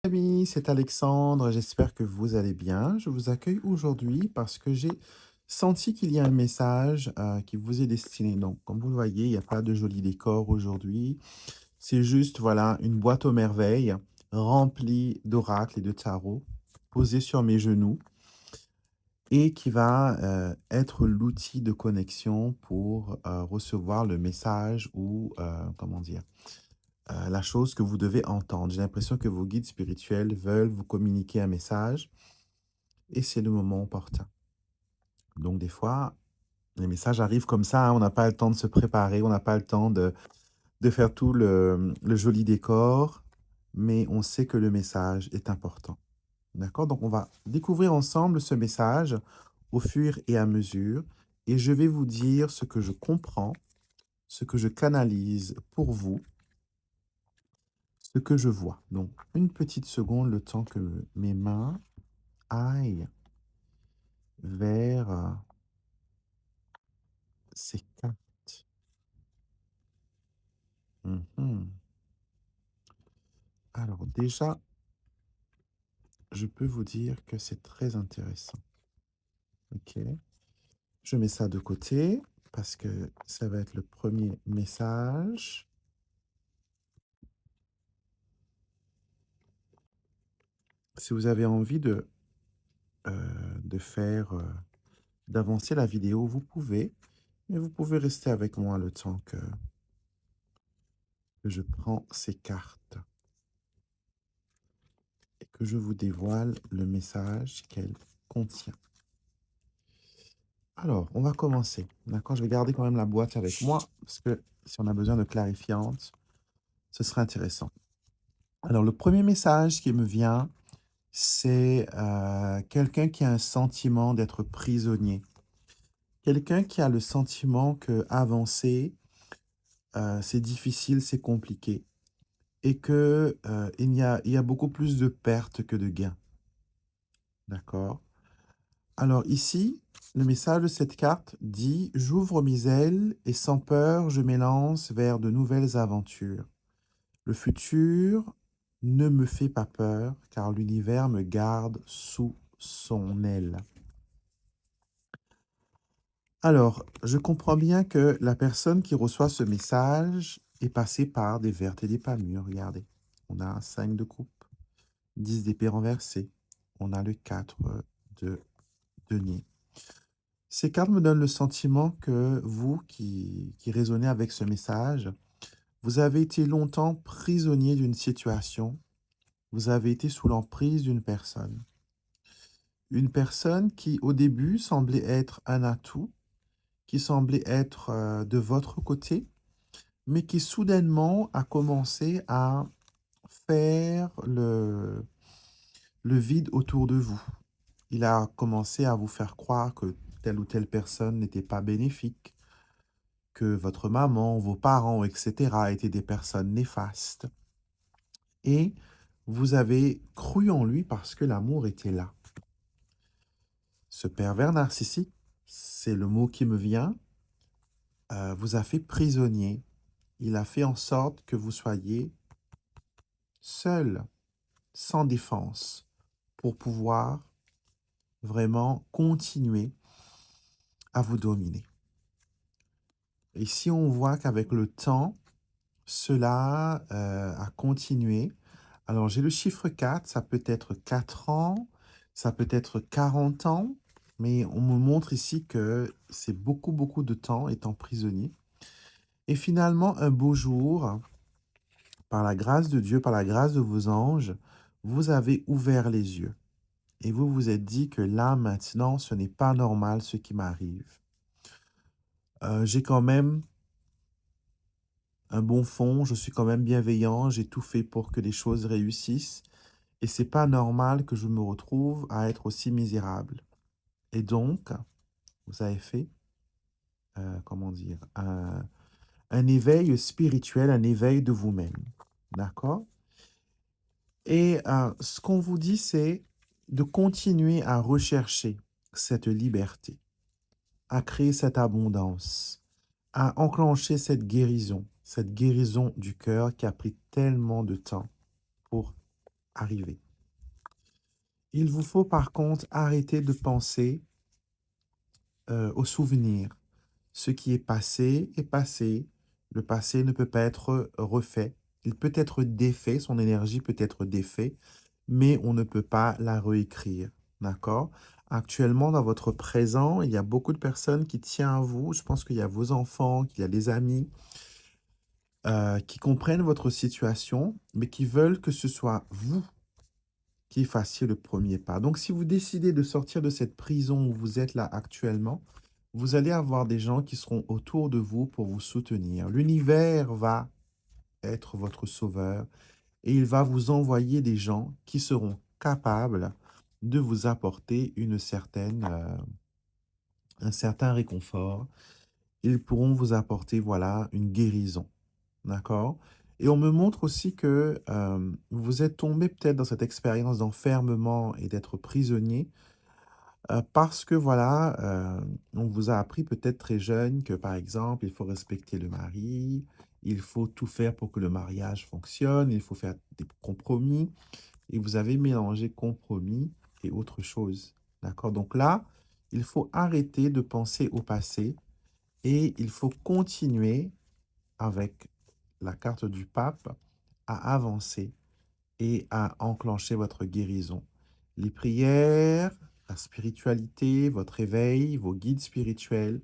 Amis, c'est Alexandre, j'espère que vous allez bien. Je vous accueille aujourd'hui parce que j'ai senti qu'il y a un message qui vous est destiné. Donc, comme vous le voyez, il n'y a pas de joli décor aujourd'hui. C'est juste, voilà, une boîte aux merveilles remplie d'oracles et de tarots posée sur mes genoux et qui va être l'outil de connexion pour recevoir le message ou, comment dire, la chose que vous devez entendre. J'ai l'impression que vos guides spirituels veulent vous communiquer un message et c'est le moment opportun. Donc des fois, les messages arrivent comme ça, hein, on n'a pas le temps de se préparer, on n'a pas le temps de faire tout le joli décor, mais on sait que le message est important. D'accord? Donc on va découvrir ensemble ce message au fur et à mesure et je vais vous dire ce que je comprends, ce que je canalise pour vous, ce que je vois. Donc, une petite seconde, le temps que mes mains aillent vers ces cartes. Mhm. Alors, déjà, je peux vous dire que c'est très intéressant. Ok. Je mets ça de côté parce que ça va être le premier message. Si vous avez envie de faire, d'avancer la vidéo, vous pouvez, mais vous pouvez rester avec moi le temps que je prends ces cartes et que je vous dévoile le message qu'elle contient. Alors, on va commencer. D'accord? Je vais garder quand même la boîte avec moi parce que si on a besoin de clarifiantes, ce serait intéressant. Alors, le premier message qui me vient, c'est quelqu'un qui a un sentiment d'être prisonnier. Quelqu'un qui a le sentiment que avancer, c'est difficile, c'est compliqué. Et que il y a beaucoup plus de pertes que de gains. D'accord? Alors ici, le message de cette carte dit: «J'ouvre mes ailes et sans peur, je m'élance vers de nouvelles aventures. Le futur ne me fait pas peur, car l'univers me garde sous son aile.» Alors, je comprends bien que la personne qui reçoit ce message est passée par des vertes et des pas mûres. Regardez, on a un 5 de coupe, 10 d'épée renversée, on a le 4 de denier. Ces cartes me donnent le sentiment que vous qui résonnez avec ce message, vous avez été longtemps prisonnier d'une situation, vous avez été sous l'emprise d'une personne. Une personne qui, au début, semblait être un atout, qui semblait être de votre côté, mais qui soudainement a commencé à faire le vide autour de vous. Il a commencé à vous faire croire que telle ou telle personne n'était pas bénéfique, que votre maman, vos parents, etc., étaient des personnes néfastes. Et vous avez cru en lui parce que l'amour était là. Ce pervers narcissique, c'est le mot qui me vient, vous a fait prisonnier. Il a fait en sorte que vous soyez seul, sans défense, pour pouvoir vraiment continuer à vous dominer. Et si on voit qu'avec le temps, cela a continué. Alors, j'ai le chiffre 4, ça peut être 4 ans, ça peut être 40 ans, mais on me montre ici que c'est beaucoup, beaucoup de temps étant prisonnier. Et finalement, un beau jour, par la grâce de Dieu, par la grâce de vos anges, vous avez ouvert les yeux. Et vous vous êtes dit que là, maintenant, ce n'est pas normal ce qui m'arrive. J'ai quand même un bon fond, je suis quand même bienveillant, j'ai tout fait pour que les choses réussissent. Et c'est pas normal que je me retrouve à être aussi misérable. Et donc, vous avez fait, comment dire, un éveil spirituel, un éveil de vous-même. D'accord? Et ce qu'on vous dit, c'est de continuer à rechercher cette liberté, à créer cette abondance, à enclencher cette guérison du cœur qui a pris tellement de temps pour arriver. Il vous faut par contre arrêter de penser aux souvenirs. Ce qui est passé est passé. Le passé ne peut pas être refait. Il peut être défait, son énergie peut être défait, mais on ne peut pas la réécrire. D'accord? Actuellement, dans votre présent, il y a beaucoup de personnes qui tiennent à vous. Je pense qu'il y a vos enfants, qu'il y a des amis qui comprennent votre situation, mais qui veulent que ce soit vous qui fassiez le premier pas. Donc, si vous décidez de sortir de cette prison où vous êtes là actuellement, vous allez avoir des gens qui seront autour de vous pour vous soutenir. L'univers va être votre sauveur et il va vous envoyer des gens qui seront capables de vous apporter un certain réconfort. Ils pourront vous apporter, voilà, une guérison. D'accord? Et on me montre aussi que vous êtes tombé peut-être dans cette expérience d'enfermement et d'être prisonnier parce que voilà, on vous a appris peut-être très jeune que, par exemple, il faut respecter le mari, il faut tout faire pour que le mariage fonctionne, il faut faire des compromis et vous avez mélangé compromis et autre chose. D'accord? Donc là, il faut arrêter de penser au passé et il faut continuer avec la carte du pape à avancer et à enclencher votre guérison. Les prières, la spiritualité, votre éveil, vos guides spirituels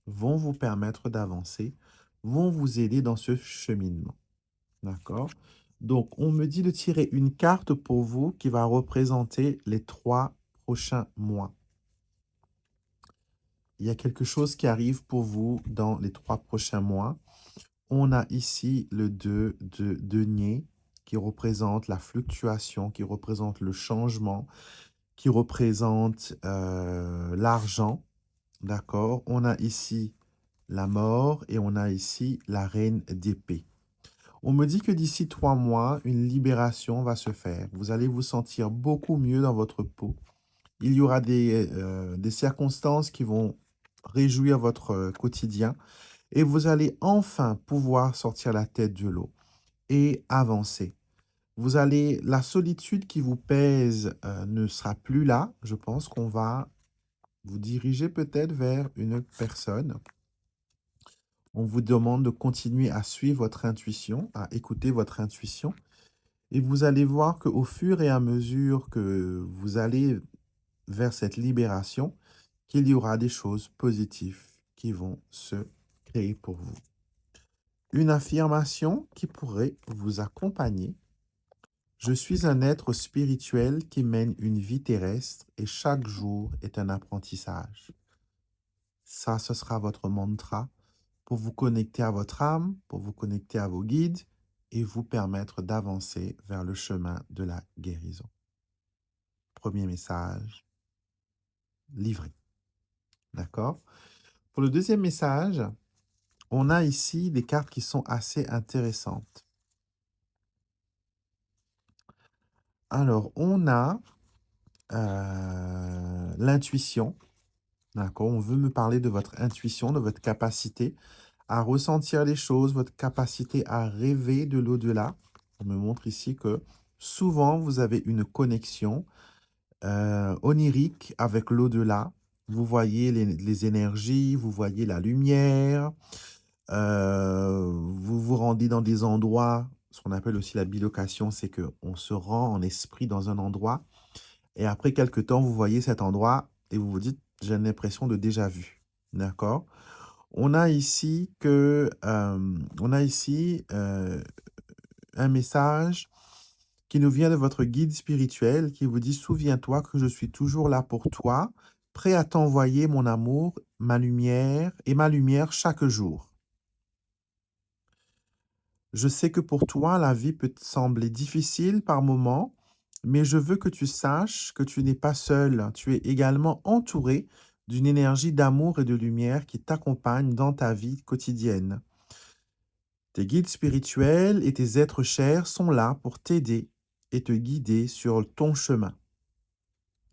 vont vous permettre d'avancer, vont vous aider dans ce cheminement. D'accord? Donc, on me dit de tirer une carte pour vous qui va représenter les 3 prochains mois. Il y a quelque chose qui arrive pour vous dans les 3 prochains mois. On a ici le 2 de denier qui représente la fluctuation, qui représente le changement, qui représente l'argent, d'accord? On a ici la mort et on a ici la reine d'épée. On me dit que d'ici 3 mois, une libération va se faire. Vous allez vous sentir beaucoup mieux dans votre peau. Il y aura des circonstances qui vont réjouir votre quotidien et vous allez enfin pouvoir sortir la tête de l'eau et avancer. La solitude qui vous pèse ne sera plus là. Je pense qu'on va vous diriger peut-être vers une personne. On vous demande de continuer à suivre votre intuition, à écouter votre intuition. Et vous allez voir qu'au fur et à mesure que vous allez vers cette libération, qu'il y aura des choses positives qui vont se créer pour vous. Une affirmation qui pourrait vous accompagner. Je suis un être spirituel qui mène une vie terrestre et chaque jour est un apprentissage. Ça, ce sera votre mantra pour vous connecter à votre âme, pour vous connecter à vos guides et vous permettre d'avancer vers le chemin de la guérison. Premier message, livré. D'accord? Pour le deuxième message, on a ici des cartes qui sont assez intéressantes. Alors, on a l'intuition. D'accord? On veut me parler de votre intuition, de votre capacité à ressentir les choses, votre capacité à rêver de l'au-delà. On me montre ici que souvent, vous avez une connexion onirique avec l'au-delà. Vous voyez les énergies, vous voyez la lumière, vous vous rendez dans des endroits, ce qu'on appelle aussi la bilocation, c'est qu'on se rend en esprit dans un endroit et après quelques temps, vous voyez cet endroit et vous vous dites, j'ai l'impression de déjà vu. D'accord? On a ici un message qui nous vient de votre guide spirituel qui vous dit: «Souviens-toi que je suis toujours là pour toi, prêt à t'envoyer mon amour, ma lumière chaque jour. Je sais que pour toi, la vie peut te sembler difficile par moments, mais je veux que tu saches que tu n'es pas seul. Tu es également entouré d'une énergie d'amour et de lumière qui t'accompagne dans ta vie quotidienne. Tes guides spirituels et tes êtres chers sont là pour t'aider et te guider sur ton chemin.»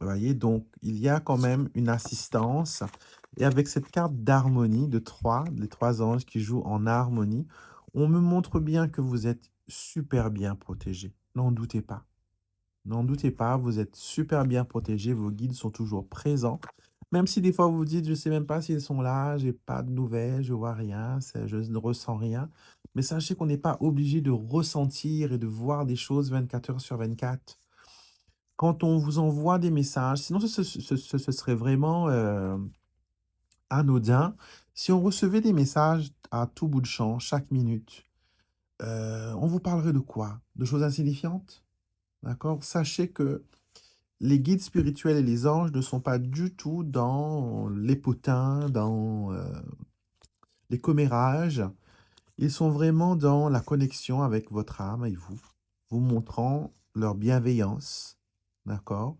Vous voyez, donc il y a quand même une assistance. Et avec cette carte d'harmonie de 3, les 3 anges qui jouent en harmonie, on me montre bien que vous êtes super bien protégé. N'en doutez pas. N'en doutez pas, vous êtes super bien protégés, vos guides sont toujours présents. Même si des fois vous vous dites, je ne sais même pas s'ils sont là, j'ai pas de nouvelles, je vois rien, je ne ressens rien. Mais sachez qu'on n'est pas obligé de ressentir et de voir des choses 24 heures sur 24. Quand on vous envoie des messages, sinon ce serait vraiment anodin. Si on recevait des messages à tout bout de champ, chaque minute, on vous parlerait de quoi? De choses insignifiantes? D'accord? Sachez que les guides spirituels et les anges ne sont pas du tout dans les potins, dans les commérages. Ils sont vraiment dans la connexion avec votre âme et vous montrant leur bienveillance, d'accord?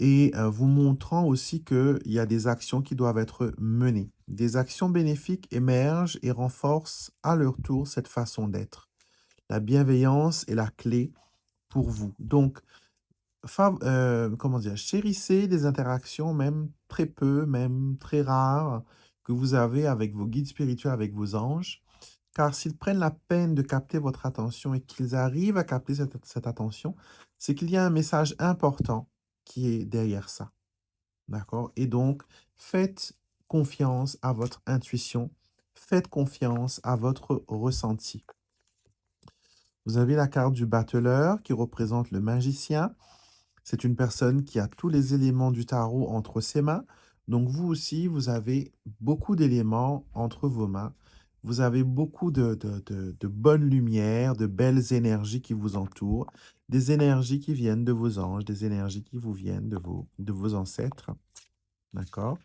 Et vous montrant aussi qu'il y a des actions qui doivent être menées. Des actions bénéfiques émergent et renforcent à leur tour cette façon d'être. La bienveillance est la clé pour vous. Donc, comment dire? Chérissez des interactions, même très peu, même très rares, que vous avez avec vos guides spirituels, avec vos anges, car s'ils prennent la peine de capter votre attention et qu'ils arrivent à capter cette attention, c'est qu'il y a un message important qui est derrière ça, d'accord? Et donc, faites confiance à votre intuition, faites confiance à votre ressenti. Vous avez la carte du battleur qui représente le magicien. C'est une personne qui a tous les éléments du tarot entre ses mains. Donc vous aussi, vous avez beaucoup d'éléments entre vos mains. Vous avez beaucoup de bonnes lumières, de belles énergies qui vous entourent, des énergies qui viennent de vos anges, des énergies qui vous viennent de vos ancêtres. D'accord?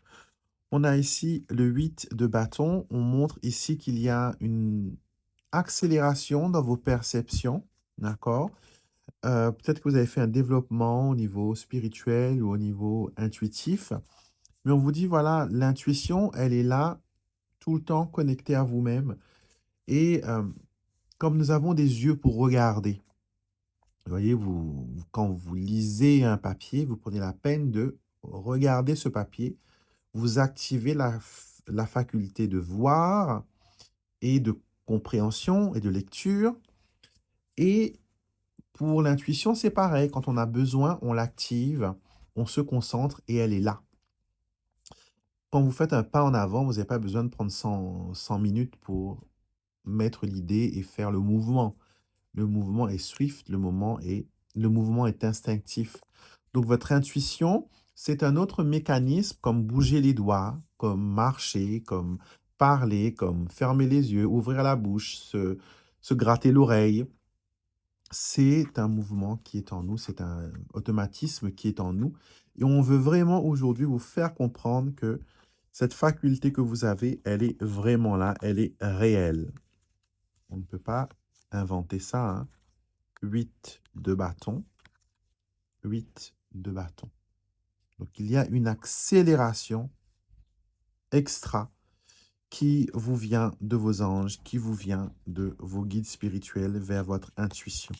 On a ici le 8 de bâton. On montre ici qu'il y a une accélération dans vos perceptions. D'accord? Peut-être que vous avez fait un développement au niveau spirituel ou au niveau intuitif, mais on vous dit, voilà, l'intuition, elle est là, tout le temps connectée à vous-même. Et comme nous avons des yeux pour regarder, vous voyez, quand vous lisez un papier, vous prenez la peine de regarder ce papier, vous activez la faculté de voir et de compréhension et de lecture. Et pour l'intuition, c'est pareil. Quand on a besoin, on l'active, on se concentre et elle est là. Quand vous faites un pas en avant, vous n'avez pas besoin de prendre 100 minutes pour mettre l'idée et faire le mouvement. Le mouvement est swift, le mouvement est instinctif. Donc votre intuition, c'est un autre mécanisme comme bouger les doigts, comme marcher, comme parler, comme fermer les yeux, ouvrir la bouche, se gratter l'oreille. C'est un mouvement qui est en nous, c'est un automatisme qui est en nous. Et on veut vraiment aujourd'hui vous faire comprendre que cette faculté que vous avez, elle est vraiment là, elle est réelle. On ne peut pas inventer ça, hein. 8 de bâton, 8 de bâton. Donc il y a une accélération extra qui vous vient de vos anges, qui vous vient de vos guides spirituels vers votre intuition.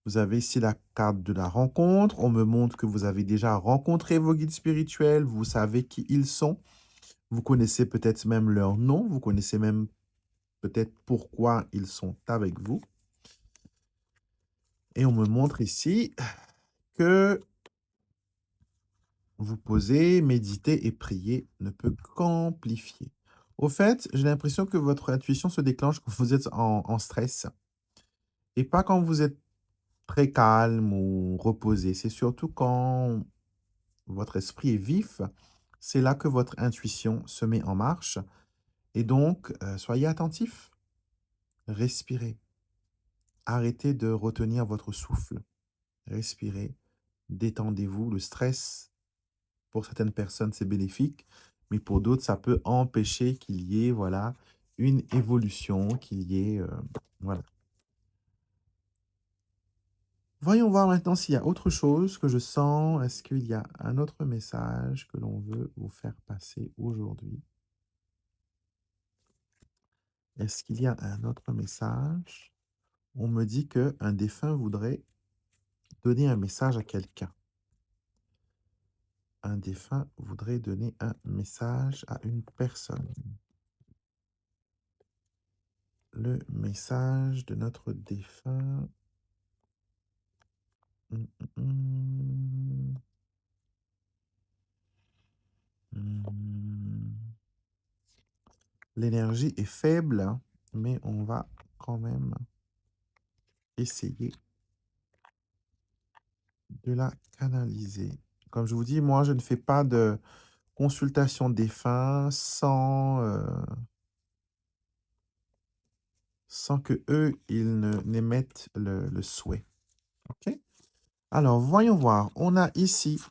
Vous avez ici la carte de la rencontre. On me montre que vous avez déjà rencontré vos guides spirituels. Vous savez qui ils sont. Vous connaissez peut-être même leur nom. Vous connaissez même peut-être pourquoi ils sont avec vous. Et on me montre ici que vous posez, méditer et prier ne peut qu'amplifier. Au fait, j'ai l'impression que votre intuition se déclenche quand vous êtes en stress et pas quand vous êtes très calme ou reposé. C'est surtout quand votre esprit est vif, c'est là que votre intuition se met en marche. Et donc, soyez attentifs, respirez, arrêtez de retenir votre souffle, respirez, détendez-vous. Le stress, pour certaines personnes, c'est bénéfique, mais pour d'autres, ça peut empêcher qu'il y ait, voilà, une évolution, qu'il y ait, voilà. Voyons voir maintenant s'il y a autre chose que je sens. Est-ce qu'il y a un autre message que l'on veut vous faire passer aujourd'hui? Est-ce qu'il y a un autre message? On me dit qu'un défunt voudrait donner un message à quelqu'un. Un défunt voudrait donner un message à une personne. Le message de notre défunt. Mmh, mmh, mmh. L'énergie est faible, hein, mais on va quand même essayer de la canaliser. Comme je vous dis, moi, je ne fais pas de consultation des défunts sans que eux, ils n'émettent le souhait. OK? Alors, voyons voir. On a ici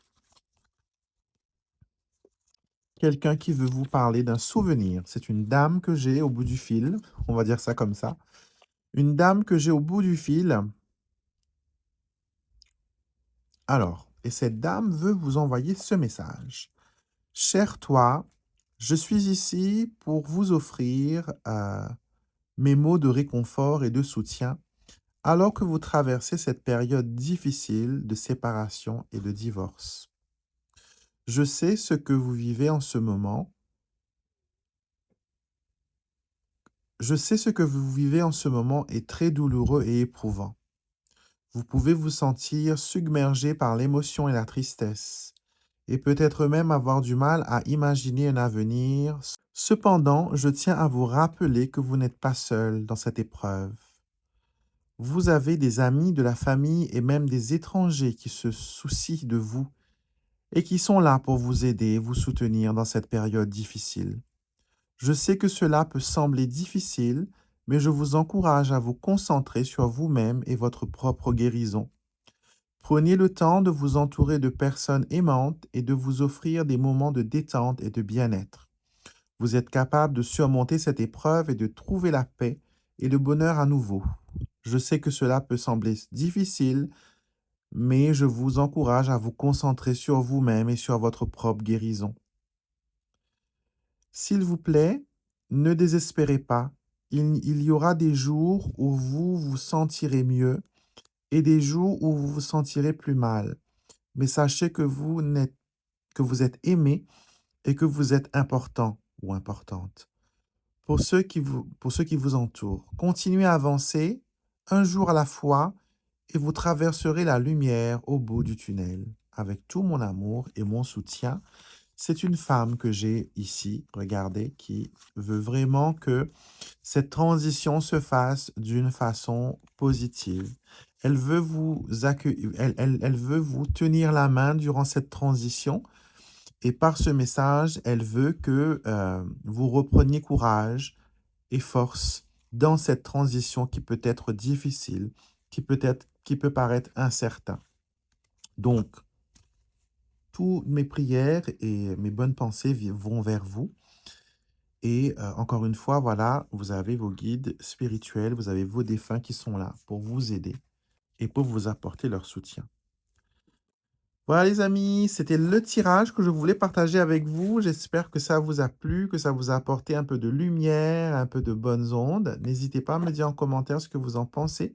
quelqu'un qui veut vous parler d'un souvenir. C'est une dame que j'ai au bout du fil. On va dire ça comme ça. Une dame que j'ai au bout du fil. Alors, et cette dame veut vous envoyer ce message. Cher toi, je suis ici pour vous offrir mes mots de réconfort et de soutien alors que vous traversez cette période difficile de séparation et de divorce. Je sais ce que vous vivez en ce moment. Je sais ce que vous vivez en ce moment est très douloureux et éprouvant. Vous pouvez vous sentir submergé par l'émotion et la tristesse, et peut-être même avoir du mal à imaginer un avenir. Cependant, je tiens à vous rappeler que vous n'êtes pas seul dans cette épreuve. Vous avez des amis, de la famille et même des étrangers qui se soucient de vous et qui sont là pour vous aider et vous soutenir dans cette période difficile. Je sais que cela peut sembler difficile, mais je vous encourage à vous concentrer sur vous-même et votre propre guérison. Prenez le temps de vous entourer de personnes aimantes et de vous offrir des moments de détente et de bien-être. Vous êtes capable de surmonter cette épreuve et de trouver la paix et le bonheur à nouveau. Je sais que cela peut sembler difficile, mais je vous encourage à vous concentrer sur vous-même et sur votre propre guérison. S'il vous plaît, ne désespérez pas. Il y aura des jours où vous vous sentirez mieux et des jours où vous vous sentirez plus mal. Mais sachez que vous êtes aimé et que vous êtes important ou importante. Pour ceux qui vous entourent, continuez à avancer un jour à la fois et vous traverserez la lumière au bout du tunnel. Avec tout mon amour et mon soutien, c'est une femme que j'ai ici, regardez, qui veut vraiment que cette transition se fasse d'une façon positive. Elle veut vous accueillir, elle veut vous tenir la main durant cette transition et par ce message, elle veut que vous repreniez courage et force dans cette transition qui peut être difficile, qui peut paraître incertain. Donc, toutes mes prières et mes bonnes pensées vont vers vous. Et encore une fois, voilà, vous avez vos guides spirituels, vous avez vos défunts qui sont là pour vous aider et pour vous apporter leur soutien. Voilà les amis, c'était le tirage que je voulais partager avec vous. J'espère que ça vous a plu, que ça vous a apporté un peu de lumière, un peu de bonnes ondes. N'hésitez pas à me dire en commentaire ce que vous en pensez.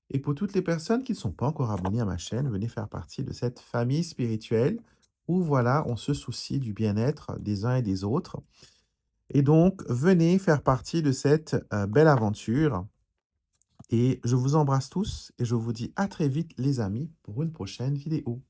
Et pour toutes les personnes qui ne sont pas encore abonnées à ma chaîne, venez faire partie de cette famille spirituelle où voilà, on se soucie du bien-être des uns et des autres. Et donc, venez faire partie de cette belle aventure. Et je vous embrasse tous et je vous dis à très vite les amis pour une prochaine vidéo.